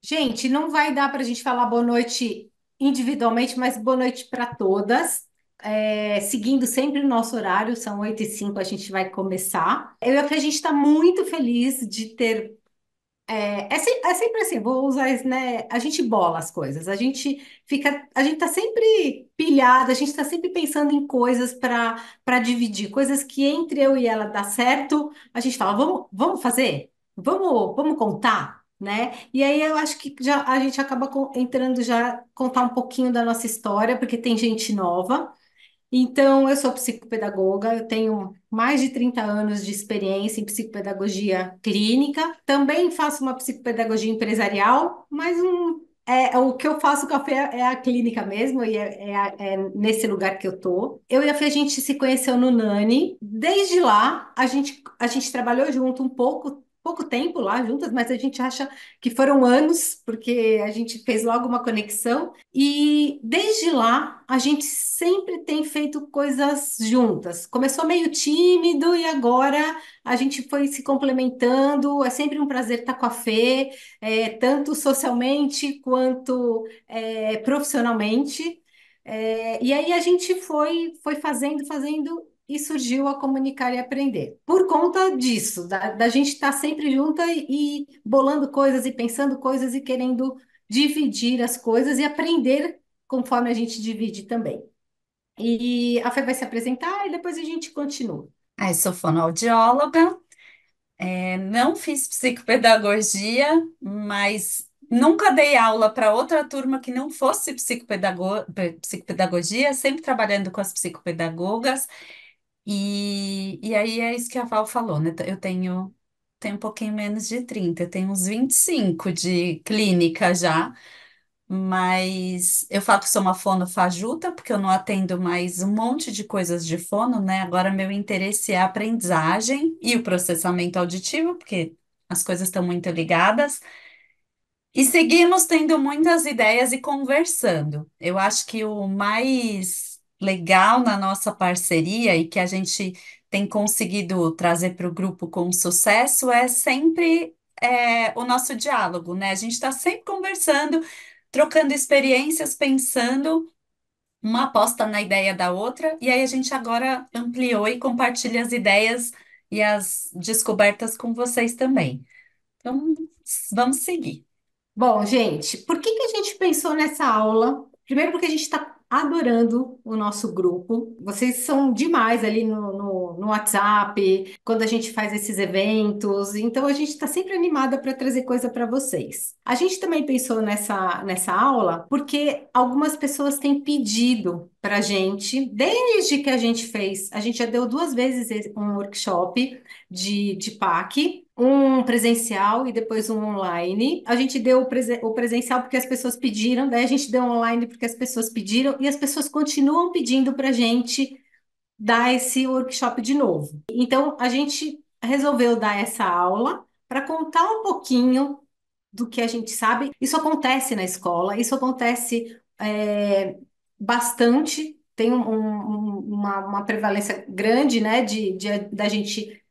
Gente, não vai dar para a gente falar boa noite individualmente, mas boa noite para todas. Seguindo sempre o nosso horário, são 8h05, a gente vai começar. Eu e a Fê, a gente está muito feliz de ter. É sempre assim, vou usar isso, né? A gente bola as coisas, a gente tá sempre pilhada, a gente está sempre pensando em coisas para dividir, coisas que entre eu e ela dá certo, a gente fala, vamos fazer? Vamos contar? Né? E aí eu acho que já a gente acaba entrando já contar um pouquinho da nossa história, porque tem gente nova. Então, eu sou psicopedagoga, eu tenho mais de 30 anos de experiência em psicopedagogia clínica. Também faço uma psicopedagogia empresarial, mas o que eu faço com a Fê é a clínica mesmo, e é nesse lugar que eu tô. Eu e a Fê, a gente se conheceu no Nani. Desde lá, a gente trabalhou junto pouco tempo lá juntas, mas a gente acha que foram anos, porque a gente fez logo uma conexão. E desde lá, a gente sempre tem feito coisas juntas. Começou meio tímido e agora a gente foi se complementando. É sempre um prazer estar com a Fê, tanto socialmente quanto profissionalmente. E aí a gente foi fazendo e surgiu a Comunicar e Aprender. Por conta disso, da gente estar sempre junta e bolando coisas e pensando coisas e querendo dividir as coisas e aprender conforme a gente divide também. E a Fê vai se apresentar e depois a gente continua. Sou fonoaudióloga, não fiz psicopedagogia, mas nunca dei aula para outra turma que não fosse psicopedagogia, sempre trabalhando com as psicopedagogas. E aí é isso que a Val falou, né? Tenho um pouquinho menos de 30, eu tenho uns 25 de clínica já. Mas eu falo que sou uma fono fajuta, porque eu não atendo mais um monte de coisas de fono, né? Agora meu interesse é a aprendizagem e o processamento auditivo, porque as coisas estão muito ligadas. E seguimos tendo muitas ideias e conversando. Eu acho que o mais legal na nossa parceria e que a gente tem conseguido trazer para o grupo com sucesso é sempre o nosso diálogo, né? A gente está sempre conversando, trocando experiências, pensando, uma aposta na ideia da outra, e aí a gente agora ampliou e compartilha as ideias e as descobertas com vocês também. Então, vamos seguir. Bom, gente, por que que a gente pensou nessa aula? Primeiro, porque a gente está adorando o nosso grupo. Vocês são demais ali no WhatsApp, quando a gente faz esses eventos. Então, a gente está sempre animada para trazer coisa para vocês. A gente também pensou nessa aula porque algumas pessoas têm pedido para a gente, desde que a gente já deu 2 vezes um workshop de PAC, um presencial e depois um online. A gente deu o presencial porque as pessoas pediram, daí a gente deu online porque as pessoas pediram, e as pessoas continuam pedindo para a gente dar esse workshop de novo. Então, a gente resolveu dar essa aula para contar um pouquinho do que a gente sabe. Isso acontece na escola, isso acontece bastante. Tem uma prevalência grande, né, da gente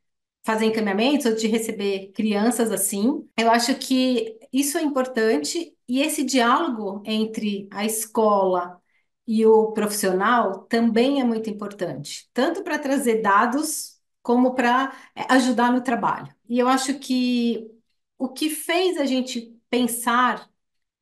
fazer encaminhamentos ou de receber crianças assim. Eu acho que isso é importante e esse diálogo entre a escola e o profissional também é muito importante, tanto para trazer dados como para ajudar no trabalho. E eu acho que o que fez a gente pensar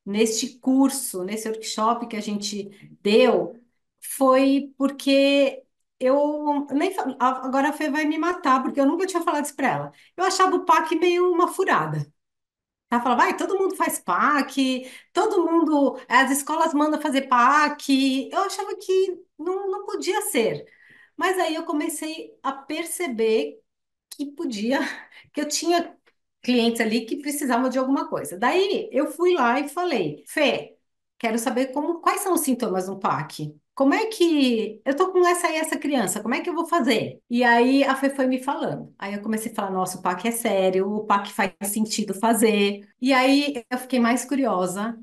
neste curso, nesse workshop que a gente deu, foi porque eu nem agora a Fê vai me matar, porque eu nunca tinha falado isso para ela. Eu achava o PAC meio uma furada. Ela falava, vai, todo mundo faz PAC, todo mundo, as escolas mandam fazer PAC. Eu achava que não podia ser. Mas aí eu comecei a perceber que podia, que eu tinha clientes ali que precisavam de alguma coisa. Daí eu fui lá e falei, Fê, quero saber quais são os sintomas do PAC. Como é que eu tô com essa e essa criança? Como é que eu vou fazer? E aí a Fê foi me falando. Aí eu comecei a falar, nossa, o PAC é sério, o PAC faz sentido fazer. E aí eu fiquei mais curiosa,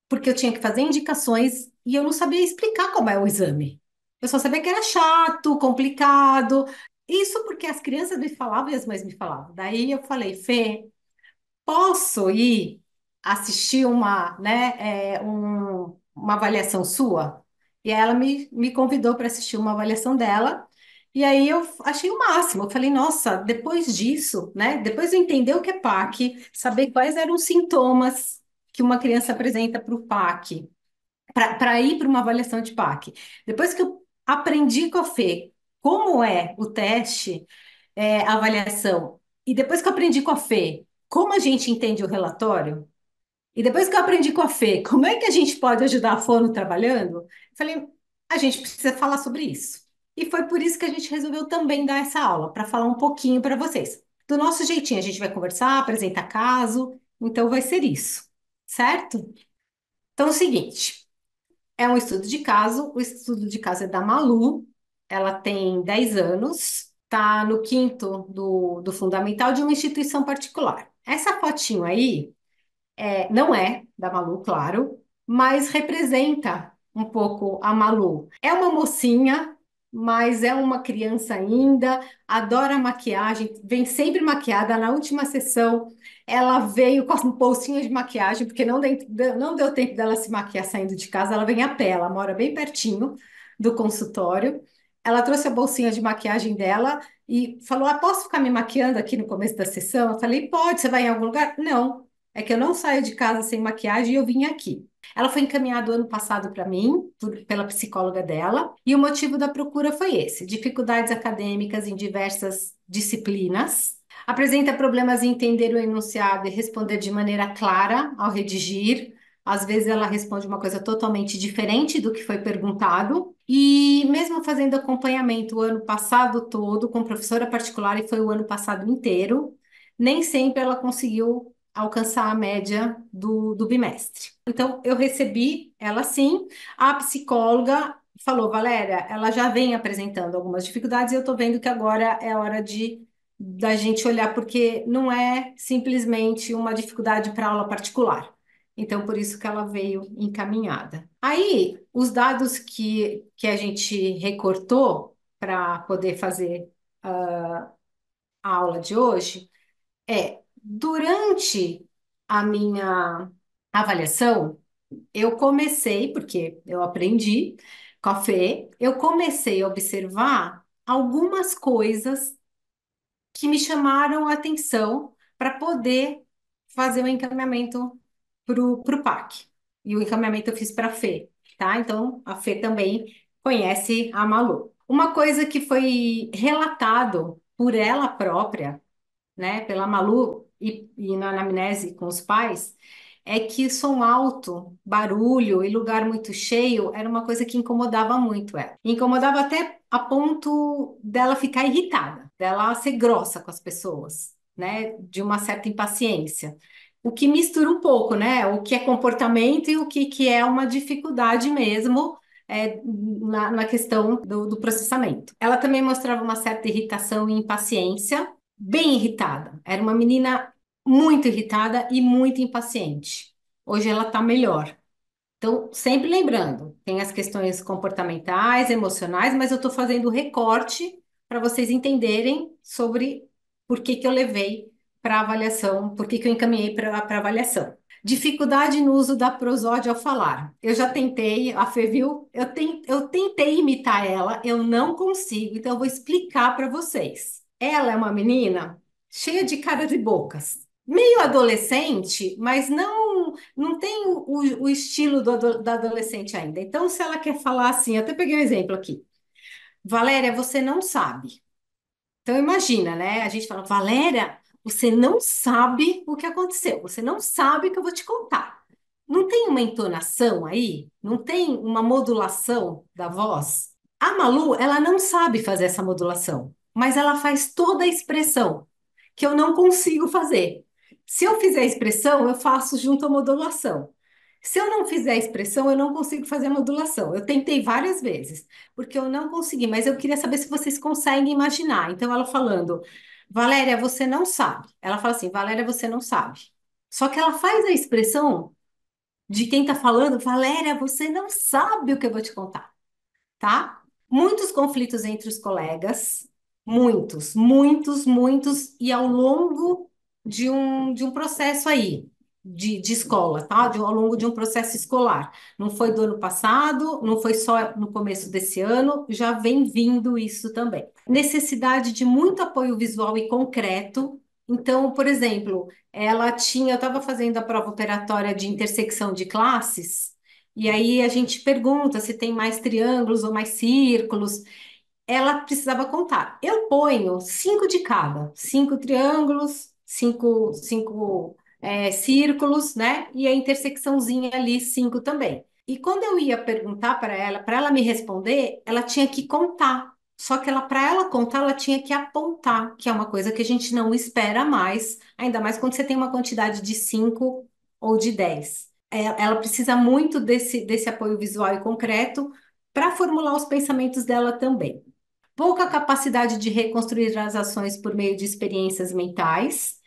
porque eu tinha que fazer indicações e eu não sabia explicar como é o exame. Eu só sabia que era chato, complicado. Isso porque as crianças me falavam e as mães me falavam. Daí eu falei, Fê, posso ir? assistir uma avaliação sua? E aí ela me convidou para assistir uma avaliação dela. E aí eu achei o máximo. Eu falei, nossa, depois disso, né? Depois de eu entender o que é PAC, saber quais eram os sintomas que uma criança apresenta para o PAC, para ir para uma avaliação de PAC. Depois que eu aprendi com a Fê como é o teste, a avaliação, e depois que eu aprendi com a Fê como a gente entende o relatório, e depois que eu aprendi com a Fê, como é que a gente pode ajudar a Fono trabalhando? Eu falei, a gente precisa falar sobre isso. E foi por isso que a gente resolveu também dar essa aula, para falar um pouquinho para vocês. Do nosso jeitinho, a gente vai conversar, apresentar caso, então vai ser isso, certo? Então é o seguinte, é um estudo de caso, o estudo de caso é da Malu, ela tem 10 anos, está no quinto do fundamental de uma instituição particular. Essa fotinho aí não é da Malu, claro, mas representa um pouco a Malu. É uma mocinha, mas é uma criança ainda, adora maquiagem, vem sempre maquiada. Na última sessão, ela veio com as bolsinhas de maquiagem, porque não deu tempo dela se maquiar saindo de casa. Ela vem a pé, ela mora bem pertinho do consultório. Ela trouxe a bolsinha de maquiagem dela e falou: Ah, posso ficar me maquiando aqui no começo da sessão? Eu falei: Pode, você vai em algum lugar? Não. É que eu não saio de casa sem maquiagem e eu vim aqui. Ela foi encaminhada ano passado para mim, pela psicóloga dela, e o motivo da procura foi esse: dificuldades acadêmicas em diversas disciplinas. Apresenta problemas em entender o enunciado e responder de maneira clara ao redigir. Às vezes ela responde uma coisa totalmente diferente do que foi perguntado. E mesmo fazendo acompanhamento o ano passado todo com professora particular, e foi o ano passado inteiro, nem sempre ela conseguiu alcançar a média do bimestre. Então, eu recebi ela sim. A psicóloga falou: Valéria, ela já vem apresentando algumas dificuldades e eu estou vendo que agora é hora de da gente olhar, porque não é simplesmente uma dificuldade para aula particular. Então, por isso que ela veio encaminhada. Aí, os dados que a gente recortou para poder fazer a aula de hoje durante a minha avaliação, eu comecei, porque eu aprendi com a Fê, eu comecei a observar algumas coisas que me chamaram a atenção para poder fazer o encaminhamento para o PAC. E o encaminhamento eu fiz para a Fê, tá? Então, a Fê também conhece a Malu. Uma coisa que foi relatado por ela própria, né, pela Malu e na anamnese com os pais, é que som alto, barulho e lugar muito cheio era uma coisa que incomodava muito ela. Incomodava até a ponto dela ficar irritada, dela ser grossa com as pessoas, né, de uma certa impaciência. O que mistura um pouco, né, o que é comportamento e o que é uma dificuldade mesmo. Na questão do processamento. Ela também mostrava uma certa irritação e impaciência, bem irritada. Era uma menina muito irritada e muito impaciente. Hoje ela está melhor. Então, sempre lembrando, tem as questões comportamentais, emocionais, mas eu estou fazendo o recorte para vocês entenderem sobre por que que eu levei para avaliação, por que que eu encaminhei para avaliação. Dificuldade no uso da prosódia ao falar. Eu já tentei, a Fê viu? Eu tentei imitar ela, eu não consigo, então eu vou explicar para vocês. Ela é uma menina cheia de caras e bocas, meio adolescente, mas não tem o estilo da adolescente ainda. Então, se ela quer falar assim, eu até peguei um exemplo aqui. Valéria, você não sabe. Então, imagina, né? A gente fala, Valéria, você não sabe o que aconteceu. Você não sabe o que eu vou te contar. Não tem uma entonação aí? Não tem uma modulação da voz? A Malu, ela não sabe fazer essa modulação, mas ela faz toda a expressão que eu não consigo fazer. Se eu fizer a expressão, eu faço junto à modulação. Se eu não fizer a expressão, eu não consigo fazer a modulação. Eu tentei várias vezes, porque eu não consegui, mas eu queria saber se vocês conseguem imaginar. Então, ela falando, Valéria, você não sabe. Ela fala assim, Valéria, você não sabe. Só que ela faz a expressão de quem está falando, Valéria, você não sabe o que eu vou te contar, tá? Muitos conflitos entre os colegas, muitos, muitos, muitos, e ao longo de um processo aí. de escola, tá? Ao longo de um processo escolar. Não foi do ano passado, não foi só no começo desse ano, já vem vindo isso também. Necessidade de muito apoio visual e concreto. Então, por exemplo, eu estava fazendo a prova operatória de intersecção de classes, e aí a gente pergunta se tem mais triângulos ou mais círculos. Ela precisava contar. Eu ponho cinco de cada, cinco triângulos, cinco círculos, né? E a intersecçãozinha ali, cinco também. E quando eu ia perguntar para ela me responder, ela tinha que contar. Só que para ela contar, ela tinha que apontar, que é uma coisa que a gente não espera mais, ainda mais quando você tem uma quantidade de cinco ou de 10. Ela precisa muito desse apoio visual e concreto para formular os pensamentos dela também. Pouca capacidade de reconstruir as ações por meio de experiências mentais,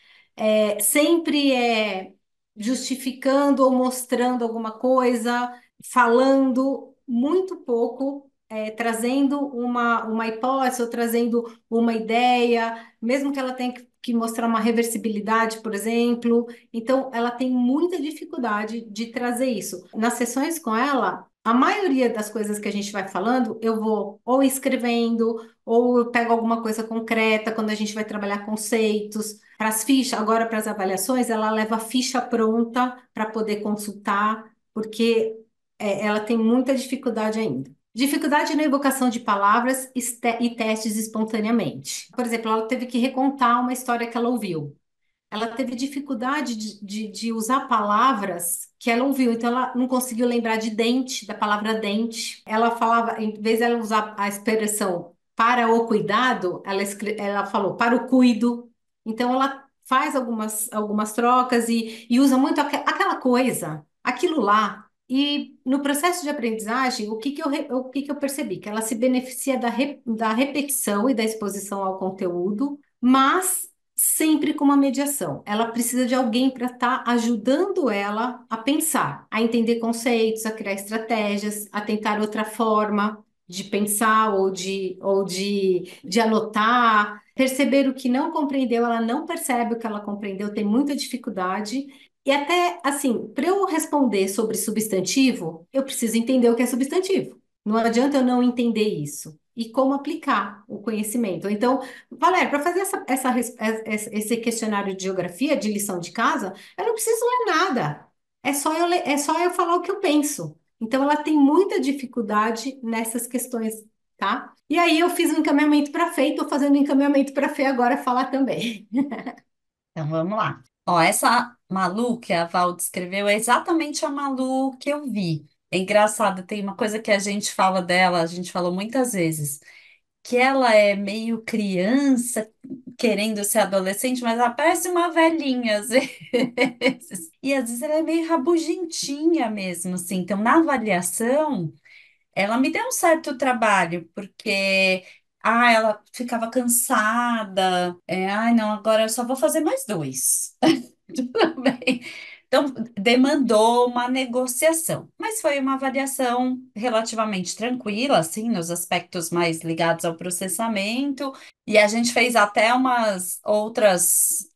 sempre justificando ou mostrando alguma coisa, falando muito pouco, trazendo uma hipótese ou trazendo uma ideia, mesmo que ela tenha que mostrar uma reversibilidade, por exemplo. Então, ela tem muita dificuldade de trazer isso. Nas sessões com ela, a maioria das coisas que a gente vai falando, eu vou ou escrevendo, ou eu pego alguma coisa concreta quando a gente vai trabalhar conceitos. Para as fichas, agora para as avaliações, ela leva a ficha pronta para poder consultar, porque ela tem muita dificuldade ainda. Dificuldade na evocação de palavras e testes espontaneamente. Por exemplo, ela teve que recontar uma história que ela ouviu. Ela teve dificuldade de usar palavras que ela ouviu, então ela não conseguiu lembrar de dente, da palavra dente. Ela falava, em vez de ela usar a expressão para o cuidado, ela falou para o cuido. Então ela faz algumas trocas e usa muito aquela coisa, aquilo lá. E no processo de aprendizagem, o que que eu percebi? Que ela se beneficia da repetição e da exposição ao conteúdo, mas sempre com uma mediação. Ela precisa de alguém para estar ajudando ela a pensar, a entender conceitos, a criar estratégias, a tentar outra forma de pensar ou de anotar, perceber o que não compreendeu, ela não percebe o que ela compreendeu, tem muita dificuldade. E até assim, para eu responder sobre substantivo, eu preciso entender o que é substantivo. Não adianta eu não entender isso. E como aplicar o conhecimento. Então, Valéria, para fazer esse questionário de geografia, de lição de casa, eu não preciso ler nada. É só eu falar o que eu penso. Então, ela tem muita dificuldade nessas questões, tá? E aí, eu fiz um encaminhamento para Fê, e estou fazendo um encaminhamento para Fê agora falar também. Então vamos lá. Ó, essa Malu que a Val descreveu é exatamente a Malu que eu vi. É engraçado, tem uma coisa que a gente fala dela, a gente falou muitas vezes, que ela é meio criança querendo ser adolescente, mas ela parece uma velhinha às vezes. E às vezes ela é meio rabugentinha mesmo, assim. Então, na avaliação, ela me deu um certo trabalho, porque ela ficava cansada. Ai, não, agora eu só vou fazer mais dois. Tudo bem. Então, demandou uma negociação, mas foi uma avaliação relativamente tranquila, assim, nos aspectos mais ligados ao processamento, e a gente fez até umas outras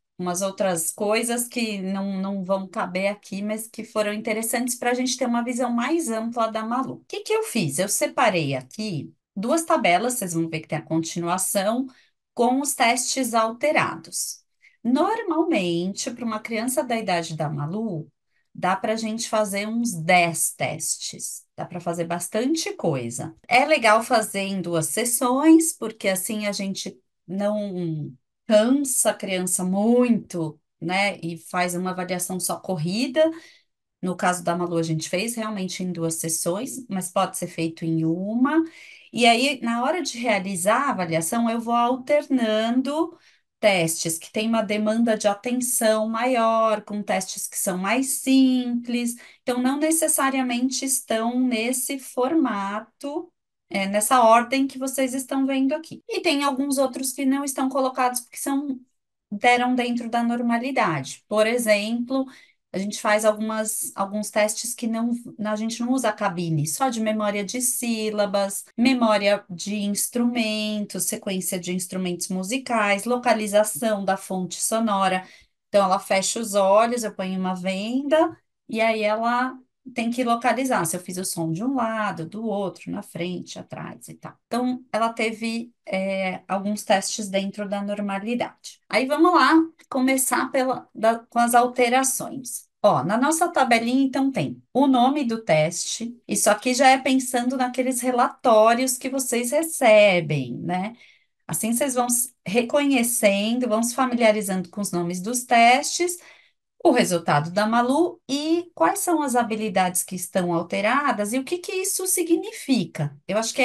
coisas que não vão caber aqui, mas que foram interessantes para a gente ter uma visão mais ampla da Malu. O que que eu fiz? Eu separei aqui duas tabelas, vocês vão ver que tem a continuação, com os testes alterados. Normalmente, para uma criança da idade da Malu, dá para a gente fazer uns 10 testes. Dá para fazer bastante coisa. É legal fazer em duas sessões, porque assim a gente não cansa a criança muito, né? E faz uma avaliação só corrida. No caso da Malu, a gente fez realmente em duas sessões, mas pode ser feito em uma. E aí, na hora de realizar a avaliação, eu vou alternando testes que têm uma demanda de atenção maior, com testes que são mais simples. Então, não necessariamente estão nesse formato, nessa ordem que vocês estão vendo aqui. E tem alguns outros que não estão colocados porque deram dentro da normalidade. Por exemplo, a gente faz alguns testes que a gente não usa a cabine, só de memória de sílabas, memória de instrumentos, sequência de instrumentos musicais, localização da fonte sonora. Então, ela fecha os olhos, eu ponho uma venda, e aí ela tem que localizar se eu fiz o som de um lado, do outro, na frente, atrás e tal. Então, ela teve, alguns testes dentro da normalidade. Aí, vamos lá, começar com as alterações. Ó, na nossa tabelinha, então, tem o nome do teste. Isso aqui já é pensando naqueles relatórios que vocês recebem, né? Assim vocês vão reconhecendo, vão se familiarizando com os nomes dos testes, o resultado da Malu e quais são as habilidades que estão alteradas e o que que isso significa. Eu acho que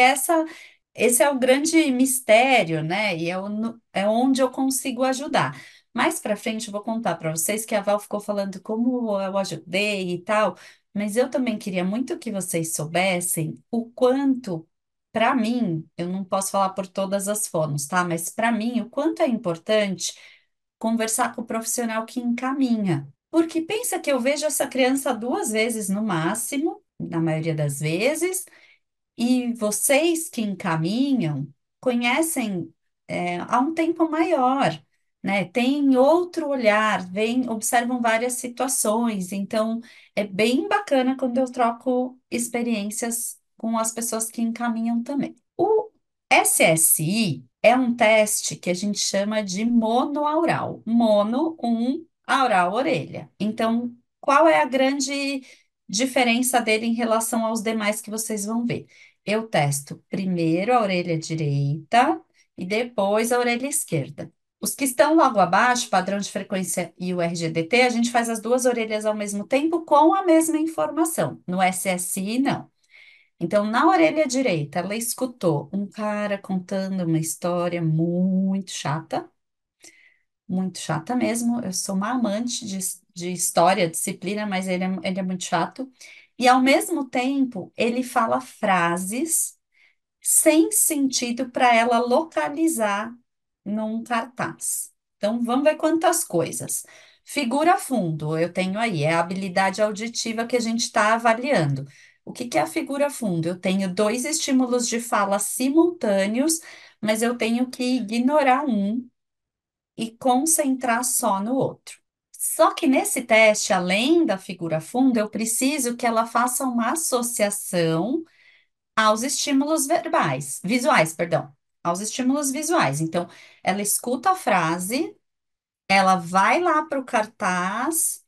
esse é o grande mistério, né? E é onde eu consigo ajudar. Mais para frente eu vou contar para vocês que a Val ficou falando como eu ajudei e tal, mas eu também queria muito que vocês soubessem o quanto, para mim, eu não posso falar por todas as formas, tá? Mas para mim, o quanto é importante conversar com o profissional que encaminha. Porque pensa que eu vejo essa criança duas vezes no máximo, na maioria das vezes, e vocês que encaminham conhecem há um tempo maior, né? Tem outro olhar, observam várias situações. Então, é bem bacana quando eu troco experiências com as pessoas que encaminham também. O SSI é um teste que a gente chama de monoaural. Mono, um, aural, orelha. Então, qual é a grande diferença dele em relação aos demais que vocês vão ver? Eu testo primeiro a orelha direita e depois a orelha esquerda. Os que estão logo abaixo, padrão de frequência e o RGDT, a gente faz as duas orelhas ao mesmo tempo com a mesma informação. No SSI, não. Então, na orelha direita, ela escutou um cara contando uma história muito chata mesmo. Eu sou uma amante de história, disciplina, mas ele é muito chato. E, ao mesmo tempo, ele fala frases sem sentido para ela localizar num cartaz. Então, vamos ver quantas coisas. Figura fundo, eu tenho aí, é a habilidade auditiva que a gente está avaliando. O que que é a figura fundo? Eu tenho dois estímulos de fala simultâneos, mas eu tenho que ignorar um e concentrar só no outro. Só que nesse teste, além da figura fundo, eu preciso que ela faça uma associação aos estímulos visuais, perdão, aos estímulos visuais. Então, ela escuta a frase, ela vai lá para o cartaz,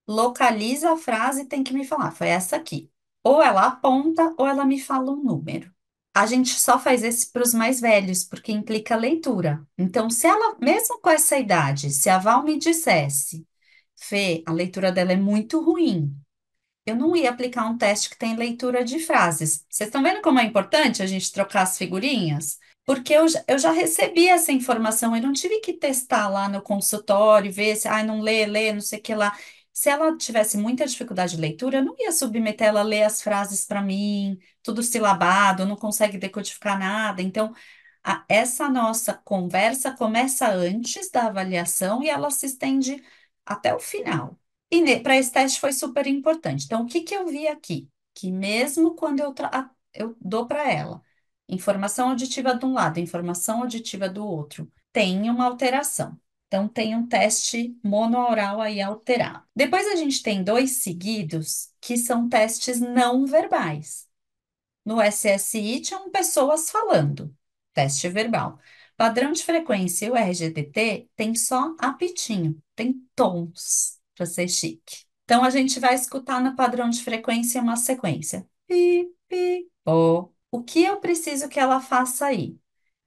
localiza a frase e tem que me falar, foi essa aqui. Ou ela aponta, ou ela me fala um número. A gente só faz esse para os mais velhos, porque implica leitura. Então, se ela, mesmo com essa idade, se a Val me dissesse, Fê, a leitura dela é muito ruim, eu não ia aplicar um teste que tem leitura de frases. Vocês estão vendo como é importante a gente trocar as figurinhas? Porque eu já recebi essa informação, eu não tive que testar lá no consultório, ver se, não lê, não sei o que lá. Se ela tivesse muita dificuldade de leitura, eu não ia submeter ela a ler as frases para mim, tudo silabado, não consegue decodificar nada. Então, essa nossa conversa começa antes da avaliação e ela se estende até o final. E para esse teste foi super importante. Então, o que que eu vi aqui? Que mesmo quando eu dou para ela informação auditiva de um lado, informação auditiva do outro, tem uma alteração. Então, tem um teste monoaural aí alterado. Depois a gente tem dois seguidos que são testes não verbais. No SSI tinham pessoas falando, teste verbal. Padrão de frequência e o RGDT tem só apitinho, tem tons, para ser chique. Então a gente vai escutar no padrão de frequência uma sequência. Pi, pi, ó. O que eu preciso que ela faça aí?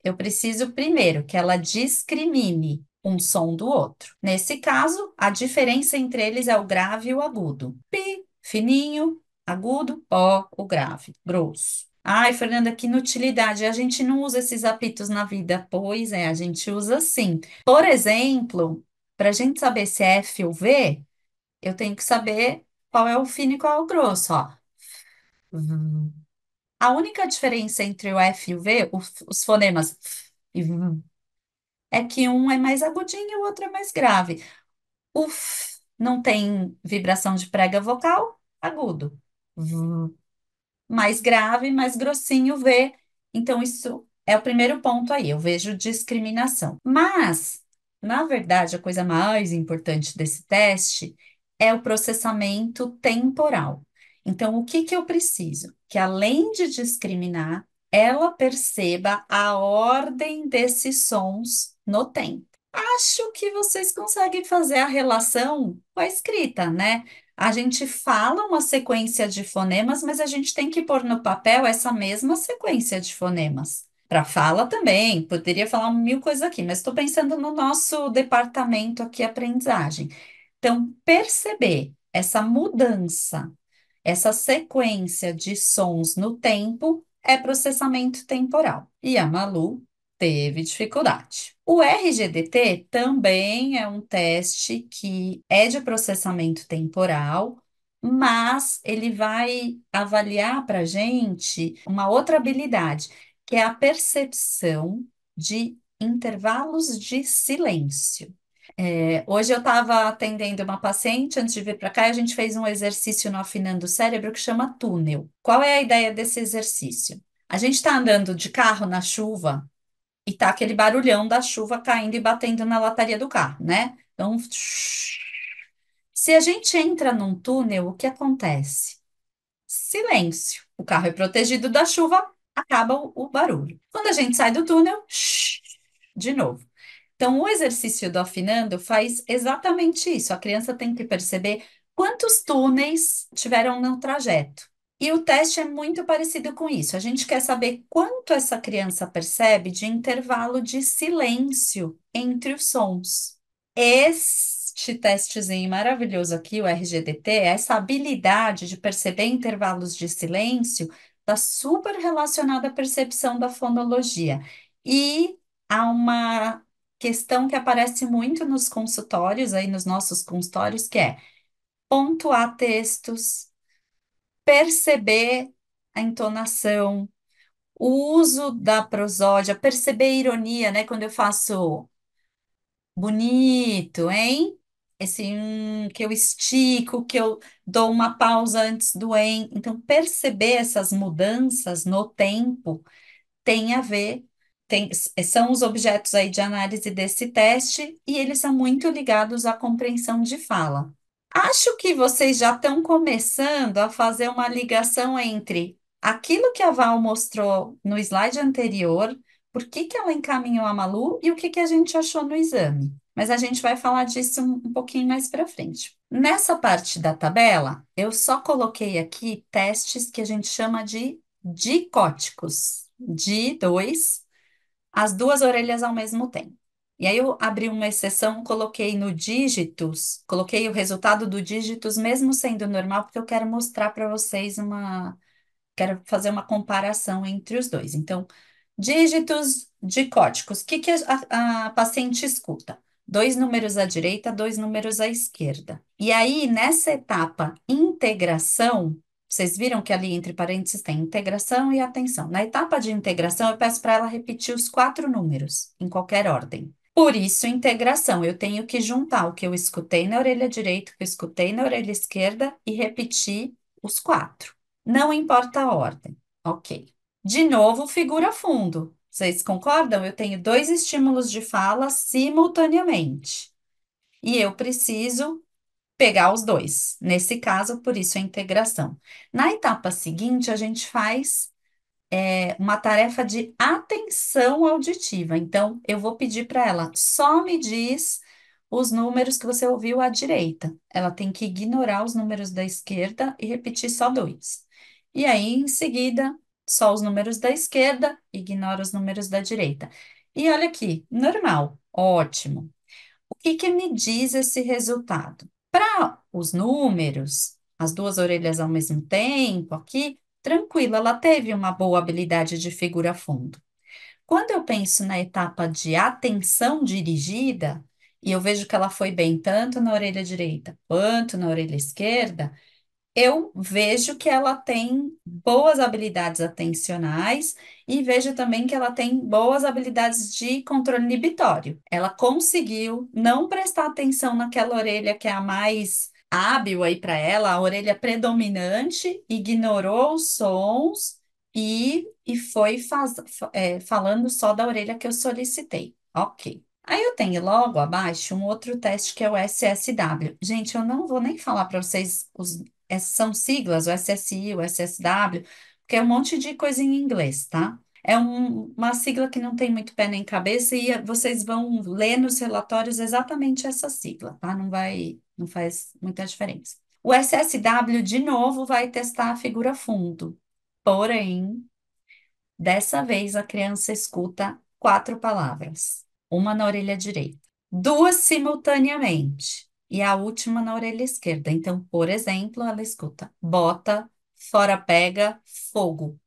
Eu preciso primeiro que ela discrimine um som do outro. Nesse caso, a diferença entre eles é o grave e o agudo. Pi, fininho, agudo, ó, o grave, grosso. Ai, Fernanda, que inutilidade. A gente não usa esses apitos na vida. Pois é, a gente usa sim. Por exemplo, para a gente saber se é F ou V, eu tenho que saber qual é o fino e qual é o grosso, ó. A única diferença entre o F e o V, os fonemas f e v, é que um é mais agudinho e o outro é mais grave. O f não tem vibração de prega vocal, agudo. V, mais grave, mais grossinho, V. Então, isso é o primeiro ponto aí, eu vejo discriminação. Mas, Na verdade, a coisa mais importante desse teste é o processamento temporal. Então, o que que eu preciso? Que além de discriminar, ela perceba a ordem desses sons no tempo. Acho que vocês conseguem fazer a relação com a escrita, né? A gente fala uma sequência de fonemas, mas a gente tem que pôr no papel essa mesma sequência de fonemas. Para fala também, poderia falar mil coisas aqui, mas estou pensando no nosso departamento aqui, aprendizagem. Então, perceber essa mudança, essa sequência de sons no tempo é processamento temporal. E a Malu teve dificuldade. O RGDT também é um teste que é de processamento temporal, mas ele vai avaliar para a gente uma outra habilidade, que é a percepção de intervalos de silêncio. Hoje eu estava atendendo uma paciente, antes de vir para cá, e a gente fez um exercício no Afinando o Cérebro que chama túnel. Qual é a ideia desse exercício? A gente está andando de carro na chuva e tá aquele barulhão da chuva caindo e batendo na lataria do carro, né? Então, se a gente entra num túnel, o que acontece? Silêncio. O carro é protegido da chuva, acaba o barulho. Quando a gente sai do túnel, de novo. Então, o exercício do afinando faz exatamente isso. A criança tem que perceber quantos túneis tiveram no trajeto. E o teste é muito parecido com isso. A gente quer saber quanto essa criança percebe de intervalo de silêncio entre os sons. Este testezinho maravilhoso aqui, o RGDT, essa habilidade de perceber intervalos de silêncio, está super relacionada à percepção da fonologia. E há uma questão que aparece muito nos consultórios, aí nos nossos consultórios, que é pontuar textos, perceber a entonação, o uso da prosódia, perceber a ironia, né? Quando eu faço bonito, hein? Esse que eu estico, que eu dou uma pausa antes do em. Então, perceber essas mudanças no tempo tem a ver, são os objetos aí de análise desse teste e eles são muito ligados à compreensão de fala. Acho que vocês já estão começando a fazer uma ligação entre aquilo que a Val mostrou no slide anterior, por que que ela encaminhou a Malu e o que que a gente achou no exame. Mas a gente vai falar disso um pouquinho mais para frente. Nessa parte da tabela, eu só coloquei aqui testes que a gente chama de dicóticos, de dois, as duas orelhas ao mesmo tempo. E aí eu abri uma exceção, coloquei no dígitos, coloquei o resultado do dígitos, mesmo sendo normal, porque eu quero mostrar para vocês quero fazer uma comparação entre os dois. Então, dígitos dicóticos, o que que a paciente escuta? Dois números à direita, dois números à esquerda. E aí, nessa etapa integração, vocês viram que ali entre parênteses tem integração e atenção. Na etapa de integração, eu peço para ela repetir os quatro números, em qualquer ordem. Por isso, integração, eu tenho que juntar o que eu escutei na orelha direita, o que eu escutei na orelha esquerda e repetir os quatro. Não importa a ordem. Ok. De novo, figura fundo. Vocês concordam? Eu tenho dois estímulos de fala simultaneamente. E eu preciso pegar os dois. Nesse caso, por isso a integração. Na etapa seguinte, a gente faz uma tarefa de atenção auditiva. Então, eu vou pedir para ela, só me diz os números que você ouviu à direita. Ela tem que ignorar os números da esquerda e repetir só dois. E aí, em seguida, só os números da esquerda, ignora os números da direita. E olha aqui, normal, ótimo. O que que me diz esse resultado? Para os números, as duas orelhas ao mesmo tempo, aqui, tranquilo, ela teve uma boa habilidade de figura fundo. Quando eu penso na etapa de atenção dirigida, e eu vejo que ela foi bem tanto na orelha direita quanto na orelha esquerda, eu vejo que ela tem boas habilidades atencionais e vejo também que ela tem boas habilidades de controle inibitório. Ela conseguiu não prestar atenção naquela orelha que é a mais hábil aí para ela, a orelha predominante, ignorou os sons e foi falando só da orelha que eu solicitei. Ok. Aí eu tenho logo abaixo um outro teste que é o SSW. Gente, eu não vou nem falar para vocês, são siglas, o SSI, o SSW, porque é um monte de coisa em inglês, tá? É uma sigla que não tem muito pé nem cabeça e vocês vão ler nos relatórios exatamente essa sigla, tá? Não faz muita diferença. O SSW, de novo, vai testar a figura fundo. Porém, dessa vez a criança escuta 4 palavras, uma na orelha direita, duas simultaneamente e a última na orelha esquerda. Então, por exemplo, ela escuta bota, fora pega, fogo.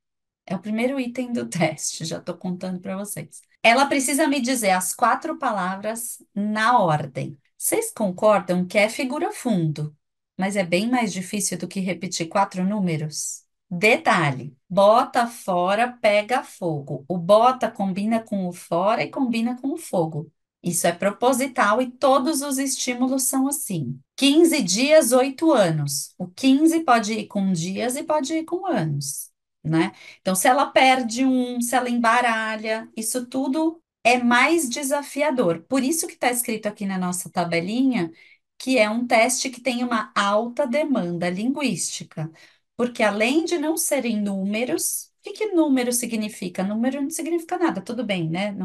É o primeiro item do teste, já estou contando para vocês. Ela precisa me dizer as 4 palavras na ordem. Vocês concordam que é figura fundo, mas é bem mais difícil do que repetir 4 números? Detalhe: bota fora, pega fogo. O bota combina com o fora e combina com o fogo. Isso é proposital e todos os estímulos são assim. 15 dias, 8 anos. O 15 pode ir com dias e pode ir com anos, né? Então, se ela perde um, se ela embaralha, isso tudo é mais desafiador. Por isso que está escrito aqui na nossa tabelinha que é um teste que tem uma alta demanda linguística. Porque além de não serem números, o que que número significa? Número não significa nada, tudo bem, né?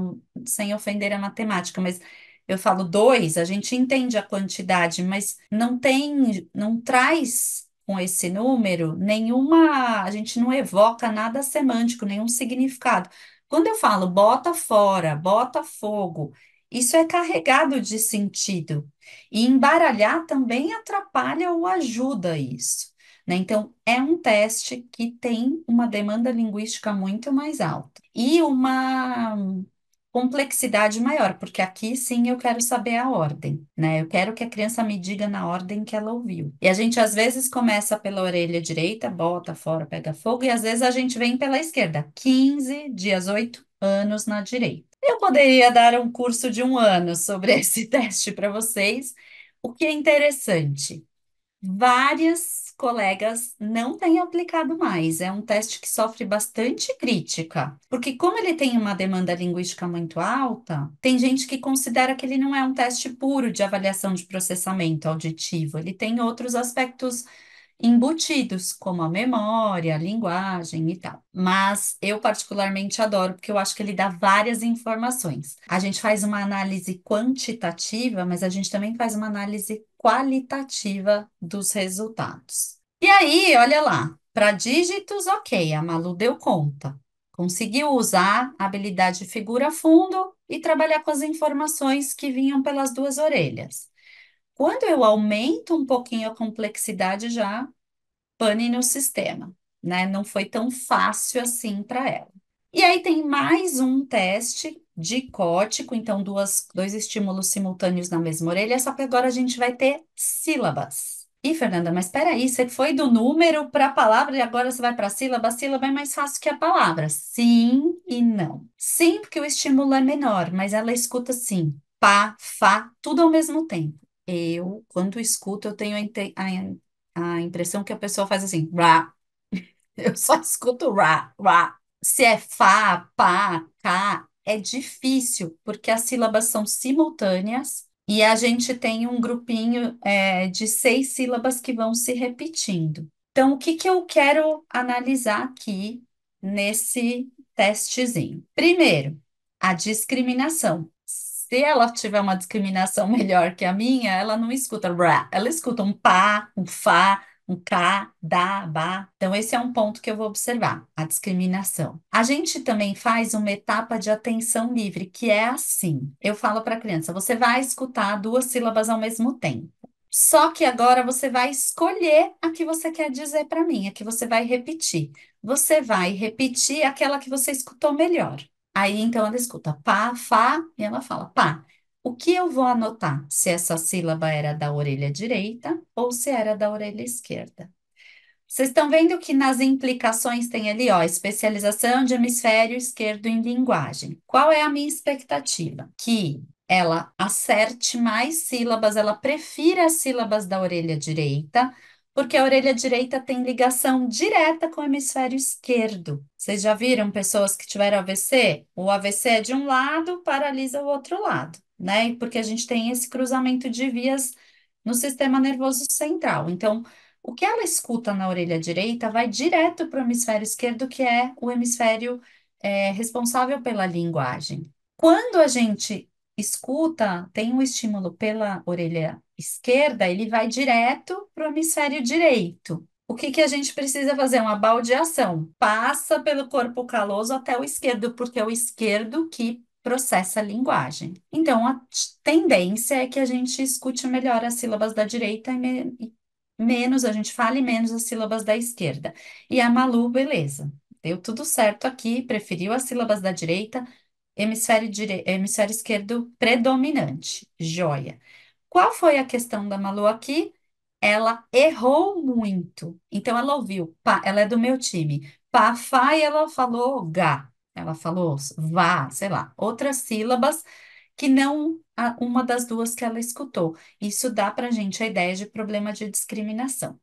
Sem ofender a matemática, mas eu falo dois, a gente entende a quantidade, mas não traz com esse número nenhuma, a gente não evoca nada semântico, nenhum significado. Quando eu falo bota fora, bota fogo, isso é carregado de sentido. E embaralhar também atrapalha ou ajuda isso, né? Então, é um teste que tem uma demanda linguística muito mais alta e uma complexidade maior, porque aqui sim eu quero saber a ordem, né? Eu quero que a criança me diga na ordem que ela ouviu. E a gente às vezes começa pela orelha direita, bota fora, pega fogo, e às vezes a gente vem pela esquerda, 15 dias, 8 anos na direita. Eu poderia dar um curso de 1 ano sobre esse teste para vocês, o que é interessante. Várias colegas não têm aplicado mais. É um teste que sofre bastante crítica, porque como ele tem uma demanda linguística muito alta, tem gente que considera que ele não é um teste puro de avaliação de processamento auditivo. Ele tem outros aspectos embutidos, como a memória, a linguagem e tal. Mas eu particularmente adoro, porque eu acho que ele dá várias informações. A gente faz uma análise quantitativa, mas a gente também faz uma análise qualitativa dos resultados. E aí, olha lá, para dígitos, ok, a Malu deu conta. Conseguiu usar a habilidade figura fundo e trabalhar com as informações que vinham pelas duas orelhas. Quando eu aumento um pouquinho a complexidade, já pane no sistema, né? Não foi tão fácil assim para ela. E aí tem mais um teste dicótico, então dois estímulos simultâneos na mesma orelha, só que agora a gente vai ter sílabas. Ih, Fernanda, mas espera aí, você foi do número para a palavra e agora você vai para a sílaba? A sílaba é mais fácil que a palavra. Sim e não. Sim, porque o estímulo é menor, mas ela escuta sim, pá, fá, tudo ao mesmo tempo. Quando escuto, eu tenho a impressão que a pessoa faz assim, rá. Eu só escuto rá, rá. Se é fá, pá, cá, é difícil, porque as sílabas são simultâneas e a gente tem um grupinho, de 6 sílabas que vão se repetindo. Então, o que que eu quero analisar aqui nesse testezinho? Primeiro, a discriminação. Se ela tiver uma discriminação melhor que a minha, ela não escuta rá, ela escuta um pá, um fá, um cá, dá, bá. Então, esse é um ponto que eu vou observar, a discriminação. A gente também faz uma etapa de atenção livre, que é assim: eu falo para a criança, você vai escutar 2 sílabas ao mesmo tempo. Só que agora você vai escolher a que você quer dizer para mim, a que você vai repetir. Você vai repetir aquela que você escutou melhor. Aí então ela escuta pá, fá, e ela fala pá. O que eu vou anotar? Se essa sílaba era da orelha direita ou se era da orelha esquerda. Vocês estão vendo que nas implicações tem ali, ó, especialização de hemisfério esquerdo em linguagem. Qual é a minha expectativa? Que ela acerte mais sílabas, ela prefira as sílabas da orelha direita, porque a orelha direita tem ligação direta com o hemisfério esquerdo. Vocês já viram pessoas que tiveram AVC? O AVC é de um lado, paralisa o outro lado, né? Porque a gente tem esse cruzamento de vias no sistema nervoso central. Então, o que ela escuta na orelha direita vai direto para o hemisfério esquerdo, que é o hemisfério responsável pela linguagem. Quando a gente escuta, tem um estímulo pela orelha esquerda, ele vai direto para o hemisfério direito. O que que a gente precisa fazer? Uma baldeação. Passa pelo corpo caloso até o esquerdo, porque é o esquerdo que processa a linguagem. Então, a tendência é que a gente escute melhor as sílabas da direita e menos, a gente fale menos as sílabas da esquerda. E a Malu, beleza. Deu tudo certo aqui, preferiu as sílabas da direita, hemisfério esquerdo predominante. Joia. Qual foi a questão da Malu aqui? Ela errou muito. Então, ela ouviu, pá, ela é do meu time. Pá, fá, e ela falou gá. Ela falou vá, sei lá, outras sílabas que não uma das duas que ela escutou. Isso dá para gente a ideia de problema de discriminação.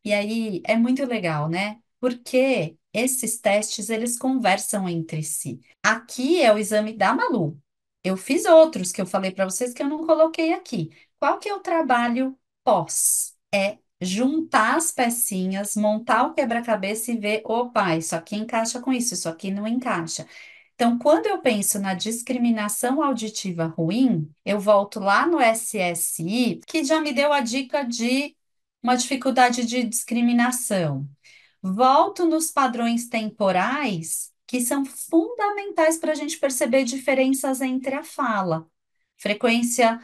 E aí é muito legal, né? Porque esses testes eles conversam entre si. Aqui é o exame da Malu. Eu fiz outros que eu falei para vocês que eu não coloquei aqui. Qual que é o trabalho pós? É juntar as pecinhas, montar o quebra-cabeça e ver, opa, isso aqui encaixa com isso aqui não encaixa. Então, quando eu penso na discriminação auditiva ruim, eu volto lá no SSI, que já me deu a dica de uma dificuldade de discriminação. Volto nos padrões temporais, que são fundamentais para a gente perceber diferenças entre a fala. Frequência,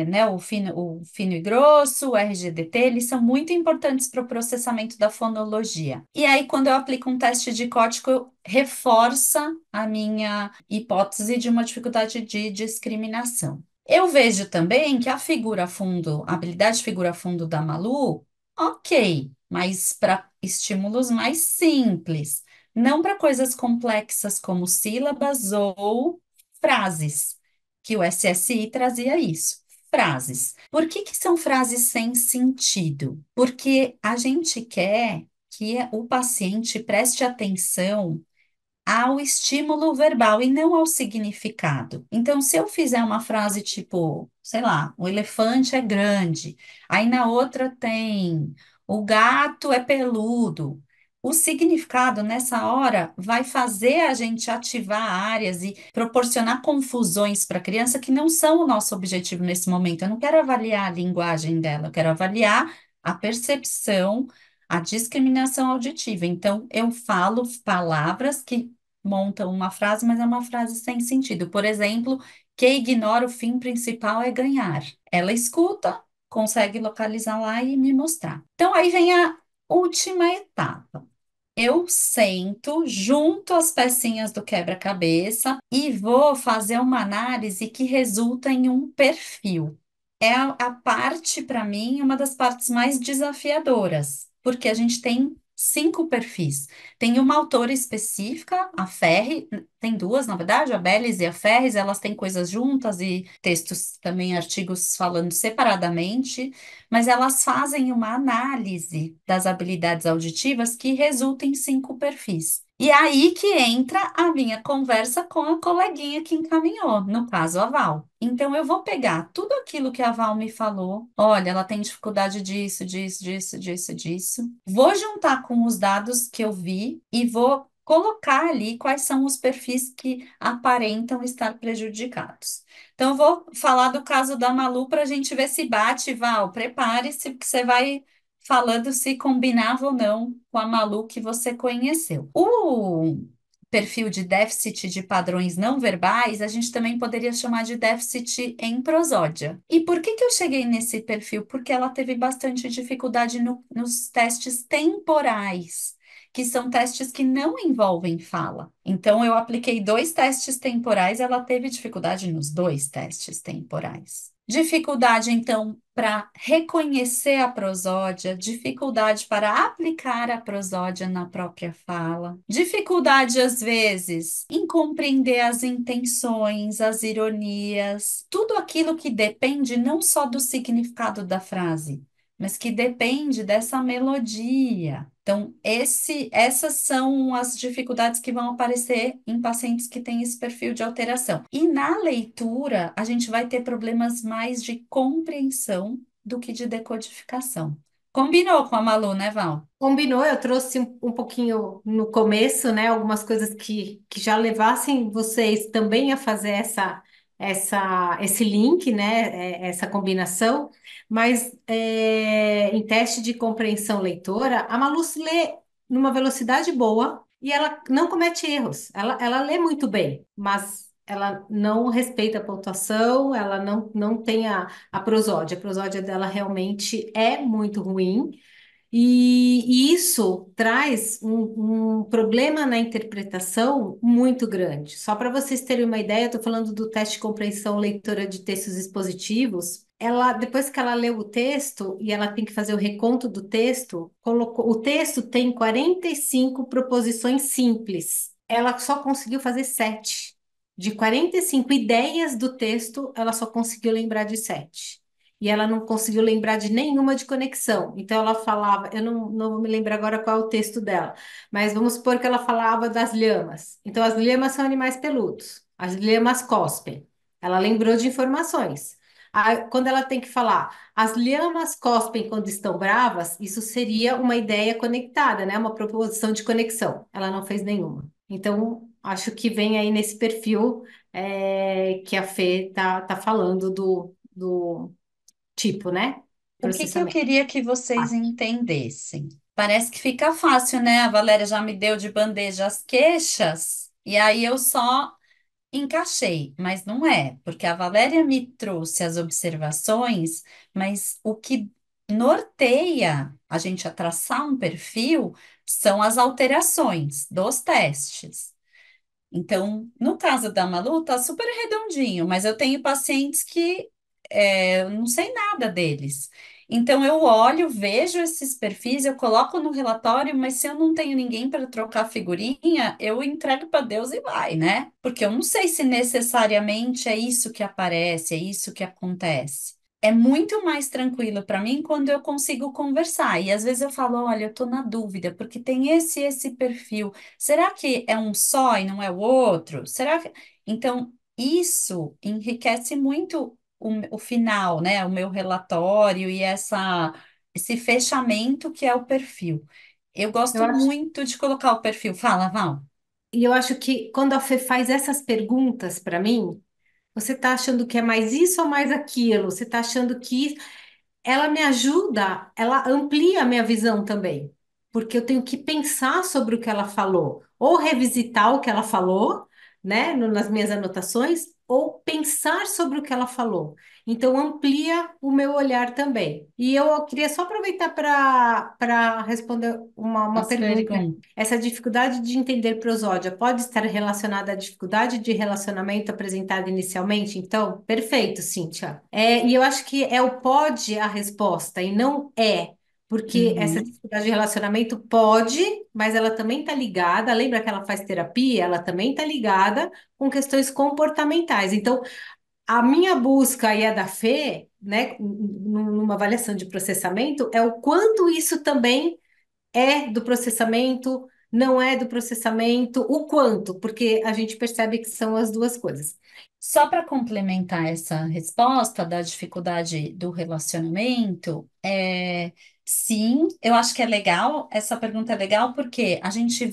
né, o fino e grosso, o RGDT, eles são muito importantes para o processamento da fonologia. E aí, quando eu aplico um teste de código, reforça a minha hipótese de uma dificuldade de discriminação. Eu vejo também que a figura fundo, a habilidade de figura fundo da Malu, ok, mas para estímulos mais simples, não para coisas complexas como sílabas ou frases, que o SSI trazia isso. Frases. Por que que são frases sem sentido? Porque a gente quer que o paciente preste atenção ao estímulo verbal e não ao significado. Então, se eu fizer uma frase tipo, sei lá, o elefante é grande, aí na outra tem o gato é peludo. O significado nessa hora vai fazer a gente ativar áreas e proporcionar confusões para a criança que não são o nosso objetivo nesse momento. Eu não quero avaliar a linguagem dela, eu quero avaliar a percepção, a discriminação auditiva. Então, eu falo palavras que montam uma frase, mas é uma frase sem sentido. Por exemplo, que ignora o fim principal é ganhar. Ela escuta, consegue localizar lá e me mostrar. Então, aí vem a última etapa. Eu sento, junto as pecinhas do quebra-cabeça e vou fazer uma análise que resulta em um perfil. É a parte, para mim, uma das partes mais desafiadoras, porque a gente tem 5 perfis. Tem uma autora específica, a Ferri, tem duas, na verdade, a Bellis e a Ferris, elas têm coisas juntas e textos também, artigos falando separadamente, mas elas fazem uma análise das habilidades auditivas que resulta em 5 perfis. E aí que entra a minha conversa com a coleguinha que encaminhou, no caso, a Val. Então, eu vou pegar tudo aquilo que a Val me falou. Olha, ela tem dificuldade disso, disso, disso, disso, disso. Vou juntar com os dados que eu vi e vou colocar ali quais são os perfis que aparentam estar prejudicados. Então, eu vou falar do caso da Malu para a gente ver se bate, Val. Prepare-se, porque você vai falando se combinava ou não com a Malu que você conheceu. O perfil de déficit de padrões não verbais, a gente também poderia chamar de déficit em prosódia. E por que que eu cheguei nesse perfil? Porque ela teve bastante dificuldade nos testes temporais, que são testes que não envolvem fala. Então, eu apliquei 2 testes temporais, ela teve dificuldade nos 2 testes temporais. Dificuldade, então, para reconhecer a prosódia, dificuldade para aplicar a prosódia na própria fala, dificuldade, às vezes, em compreender as intenções, as ironias, tudo aquilo que depende não só do significado da frase, mas que depende dessa melodia. Então, essas são as dificuldades que vão aparecer em pacientes que têm esse perfil de alteração. E na leitura, a gente vai ter problemas mais de compreensão do que de decodificação. Combinou com a Malu, né, Val? Combinou, eu trouxe um pouquinho no começo, né? Algumas coisas que já levassem vocês também a fazer esse link, né? Essa combinação, mas em teste de compreensão leitora, a Malu lê numa velocidade boa e ela não comete erros. Ela lê muito bem, mas ela não respeita a pontuação, ela não tem a prosódia. A prosódia dela realmente é muito ruim. E isso traz um problema na interpretação muito grande. Só para vocês terem uma ideia, estou falando do teste de compreensão leitora de textos expositivos. Ela, depois que ela leu o texto e ela tem que fazer o reconto do texto, o texto tem 45 proposições simples. Ela só conseguiu fazer 7. De 45 ideias do texto, ela só conseguiu lembrar de 7 e ela não conseguiu lembrar de nenhuma de conexão. Então ela falava, eu não vou me lembrar agora qual é o texto dela, mas vamos supor que ela falava das lhamas. Então as lhamas são animais peludos, as lhamas cospem. Ela lembrou de informações. Aí, quando ela tem que falar, as lhamas cospem quando estão bravas, isso seria uma ideia conectada, né? Uma proposição de conexão. Ela não fez nenhuma. Então, acho que vem aí nesse perfil que a Fê tá falando do tipo, né? O que que eu Processamento. queria que vocês Ah, entendessem? Parece que fica fácil, né? A Valéria já me deu de bandeja as queixas, e aí eu só encaixei, mas não é, porque a Valéria me trouxe as observações, mas o que norteia a gente a traçar um perfil são as alterações dos testes. Então, no caso da Malu, tá super redondinho, mas eu tenho pacientes que eu não sei nada deles. Então, eu olho, vejo esses perfis, eu coloco no relatório, mas se eu não tenho ninguém para trocar figurinha, eu entrego para Deus e vai, né? Porque eu não sei se necessariamente é isso que aparece, é isso que acontece. É muito mais tranquilo para mim quando eu consigo conversar. E às vezes eu falo, olha, eu tô na dúvida, porque tem esse perfil. Será que é um só e não é o outro? Será que... Então, isso enriquece muito o final, né? O meu relatório e esse fechamento que é o perfil. Eu eu gosto acho, muito de colocar o perfil. Fala, Val. e eu acho que quando a Fê faz essas perguntas para mim, você está achando que é mais isso ou mais aquilo? Você está achando que ela me ajuda, ela amplia a minha visão também, porque eu tenho que pensar sobre o que ela falou, ou revisitar o que ela falou, né, nas minhas anotações, ou pensar sobre o que ela falou. Então, amplia o meu olhar também. E eu queria só aproveitar para responder uma As pergunta. perguntas. Essa dificuldade de entender prosódia pode estar relacionada à dificuldade de relacionamento apresentada inicialmente? Então, perfeito, Cíntia. E eu acho que é o pode a resposta e não é, porque essa Uhum. dificuldade de relacionamento pode, mas ela também está ligada. Lembra que ela faz terapia? Ela também está ligada com questões comportamentais. Então, a minha busca e a da Fê, né, numa avaliação de processamento, é o quanto isso também é do processamento, não é do processamento, o quanto, porque a gente percebe que são as duas coisas. Só para complementar essa resposta da dificuldade do relacionamento, sim, eu acho que é legal, essa pergunta é legal porque a gente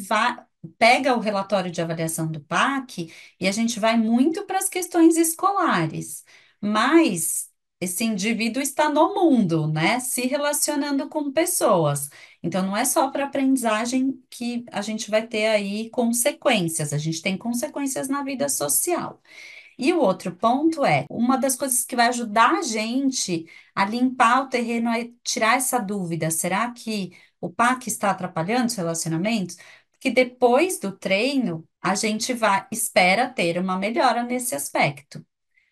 pega o relatório de avaliação do PAC e a gente vai muito para as questões escolares, mas esse indivíduo está no mundo, né, se relacionando com pessoas. Então, não é só para aprendizagem que a gente vai ter aí consequências, a gente tem consequências na vida social. E o outro ponto é, uma das coisas que vai ajudar a gente a limpar o terreno é tirar essa dúvida. Será que o PAC está atrapalhando os relacionamentos? Porque depois do treino, a gente espera ter uma melhora nesse aspecto,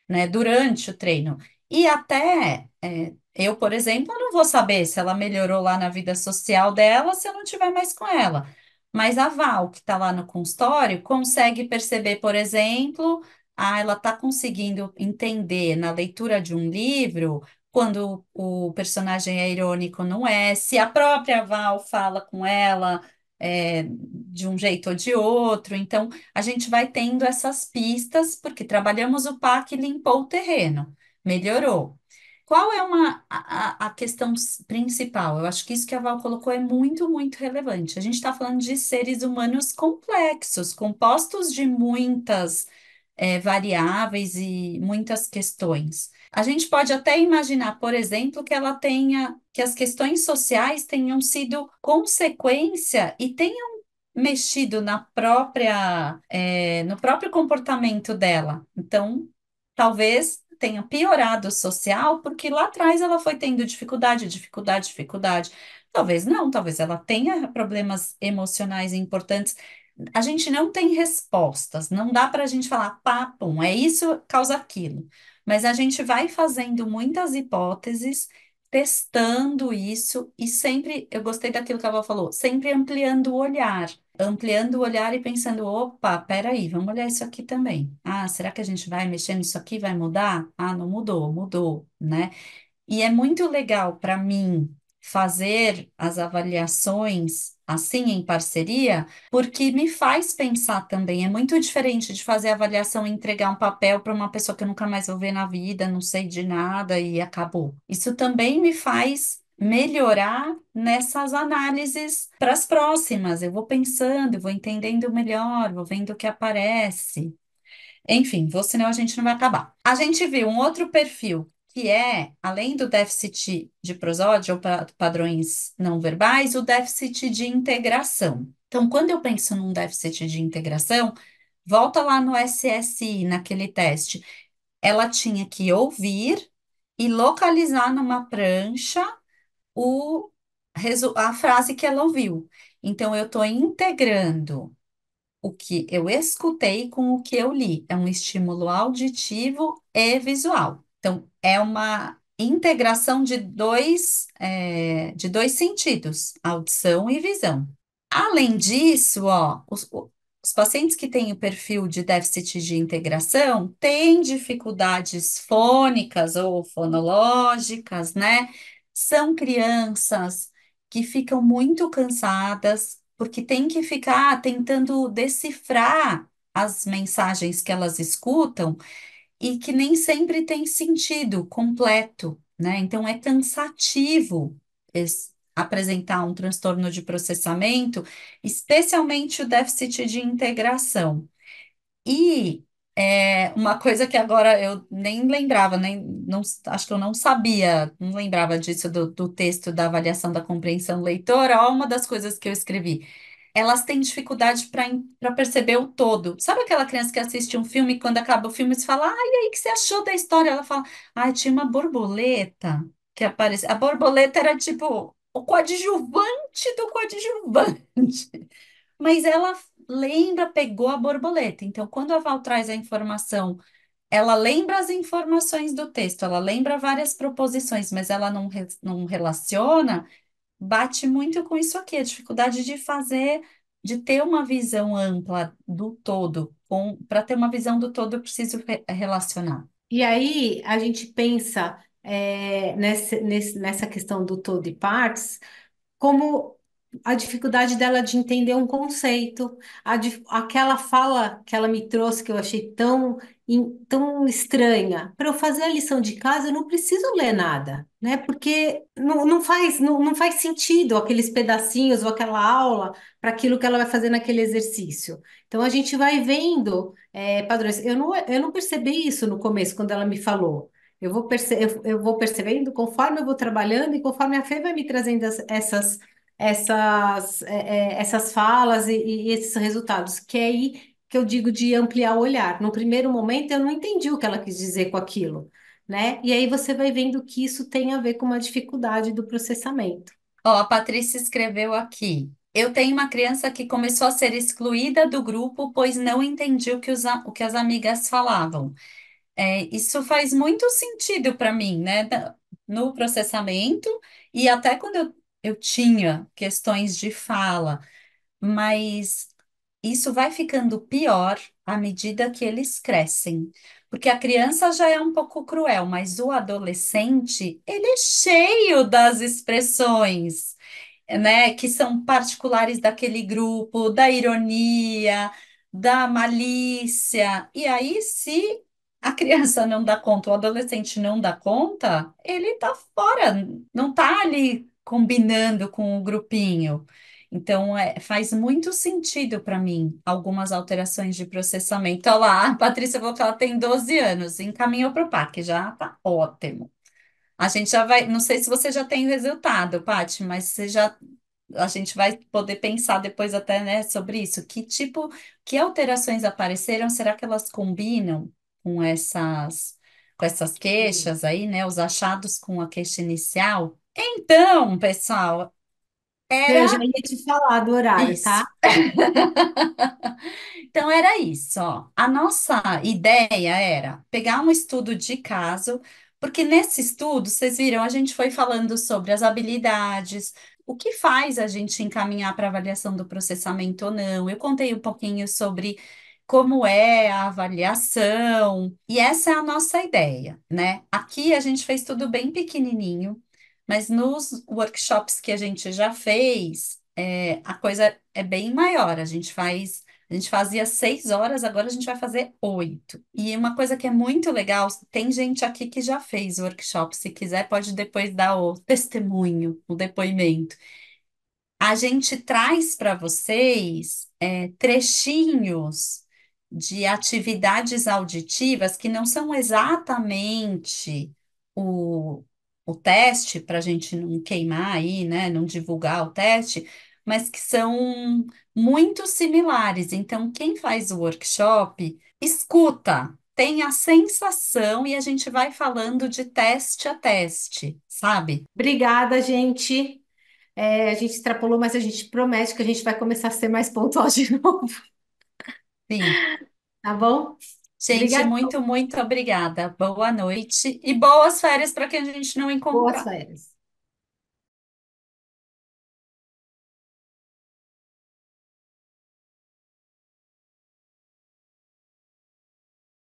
né, durante o treino. E até eu, por exemplo, não vou saber se ela melhorou lá na vida social dela se eu não estiver mais com ela. Mas a Val, que está lá no consultório, consegue perceber, por exemplo, ela está conseguindo entender na leitura de um livro quando o personagem é irônico, não é, se a própria Val fala com ela de um jeito ou de outro. Então, a gente vai tendo essas pistas, porque trabalhamos o PAC e limpou o terreno, melhorou. Qual é a questão principal? Eu acho que isso que a Val colocou é muito, muito relevante. A gente está falando de seres humanos complexos, compostos de muitas variáveis e muitas questões. A gente pode até imaginar, por exemplo, que ela tenha, que as questões sociais tenham sido consequência e tenham mexido na própria, no próprio comportamento dela. Então, talvez tenha piorado o social, porque lá atrás ela foi tendo dificuldade, dificuldade, dificuldade. Talvez não, talvez ela tenha problemas emocionais importantes. A gente não tem respostas, não dá para a gente falar, pá, pum, é isso, causa aquilo. Mas a gente vai fazendo muitas hipóteses, testando isso, e sempre, eu gostei daquilo que a Val falou, sempre ampliando o olhar e pensando, opa, peraí, vamos olhar isso aqui também. Ah, será que a gente vai mexer nisso aqui, vai mudar? Ah, não mudou, mudou, né? E é muito legal para mim fazer as avaliações assim em parceria, porque me faz pensar também. É muito diferente de fazer avaliação e entregar um papel para uma pessoa que eu nunca mais vou ver na vida, não sei de nada e acabou. Isso também me faz melhorar nessas análises para as próximas. Eu vou pensando, eu vou entendendo melhor, vou vendo o que aparece. Enfim, senão a gente não vai acabar. A gente viu um outro perfil que é, além do déficit de prosódia ou padrões não verbais, o déficit de integração. Então, quando eu penso num déficit de integração, volta lá no SSI, naquele teste. Ela tinha que ouvir e localizar numa prancha o, a frase que ela ouviu. Então, eu estou integrando o que eu escutei com o que eu li. É um estímulo auditivo e visual. Então, é uma integração de dois sentidos, audição e visão. Além disso, ó, os pacientes que têm o perfil de déficit de integração têm dificuldades fônicas ou fonológicas, né? São crianças que ficam muito cansadas porque têm que ficar tentando decifrar as mensagens que elas escutam e que nem sempre tem sentido completo, né? Então é cansativo apresentar um transtorno de processamento, especialmente o déficit de integração. E uma coisa que agora eu nem lembrava, nem não, acho que eu não sabia, não lembrava disso do texto da avaliação da compreensão leitora, ó, uma das coisas que eu escrevi. Elas têm dificuldade para perceber o todo. Sabe aquela criança que assiste um filme e quando acaba o filme você fala, ai, e aí, o que você achou da história? Ela fala, ai, tinha uma borboleta que apareceu. A borboleta era tipo o coadjuvante do coadjuvante. Mas ela lembra, pegou a borboleta. Então, quando a Val traz a informação, ela lembra as informações do texto, ela lembra várias proposições, mas ela não relaciona, bate muito com isso aqui, a dificuldade de fazer, de ter uma visão ampla do todo. Para ter uma visão do todo, eu preciso relacionar. E aí a gente pensa nessa questão do todo e partes como a dificuldade dela de entender um conceito, aquela fala que ela me trouxe que eu achei tão estranha. Para eu fazer a lição de casa, eu não preciso ler nada, né? Porque não faz sentido aqueles pedacinhos ou aquela aula para aquilo que ela vai fazer naquele exercício. Então a gente vai vendo padrões. Eu não percebi isso no começo, quando ela me falou. Eu vou percebendo conforme eu vou trabalhando e conforme a Fê vai me trazendo essas falas e esses resultados, que é aí que eu digo de ampliar o olhar. No primeiro momento, eu não entendi o que ela quis dizer com aquilo, né? E aí você vai vendo que isso tem a ver com uma dificuldade do processamento. Ó, a Patrícia escreveu aqui. Eu tenho uma criança que começou a ser excluída do grupo, pois não entendia o que as amigas falavam. Isso faz muito sentido para mim, né? No processamento e até quando eu tinha questões de fala, mas isso vai ficando pior à medida que eles crescem. Porque a criança já é um pouco cruel, mas o adolescente, ele é cheio das expressões, né, que são particulares daquele grupo, da ironia, da malícia. E aí, se a criança não dá conta, o adolescente não dá conta, ele tá fora, não tá ali combinando com o grupinho. Então, faz muito sentido para mim algumas alterações de processamento. Olha lá, a Patrícia falou que ela tem 12 anos, encaminhou para o PAC, já tá ótimo. A gente já vai, não sei se você já tem o resultado, Paty, mas você já, a gente vai poder pensar depois até, né, sobre isso. Que tipo, que alterações apareceram? Será que elas combinam com essas queixas aí, né, os achados com a queixa inicial? Então, pessoal, Eu já era ia te falar do horário, tá? isso. Então era isso, ó. A nossa ideia era pegar um estudo de caso, porque nesse estudo, vocês viram, a gente foi falando sobre as habilidades, o que faz a gente encaminhar para avaliação do processamento ou não. Eu contei um pouquinho sobre como é a avaliação, e essa é a nossa ideia, né? Aqui a gente fez tudo bem pequenininho, mas nos workshops que a gente já fez, a coisa é bem maior. A gente fazia 6 horas, agora a gente vai fazer 8. E uma coisa que é muito legal, tem gente aqui que já fez o workshop. Se quiser, pode depois dar o testemunho, o depoimento. A gente traz para vocês trechinhos de atividades auditivas que não são exatamente o, o teste, para a gente não queimar aí, né? Não divulgar o teste, mas que são muito similares. Então, quem faz o workshop, escuta, tem a sensação e a gente vai falando de teste a teste, sabe? Obrigada, gente. A gente extrapolou, mas a gente promete que a gente vai começar a ser mais pontual de novo, Sim. tá bom? Gente, Obrigada. muito, muito obrigada. Boa noite e boas férias para quem a gente não Boas encontrar. férias.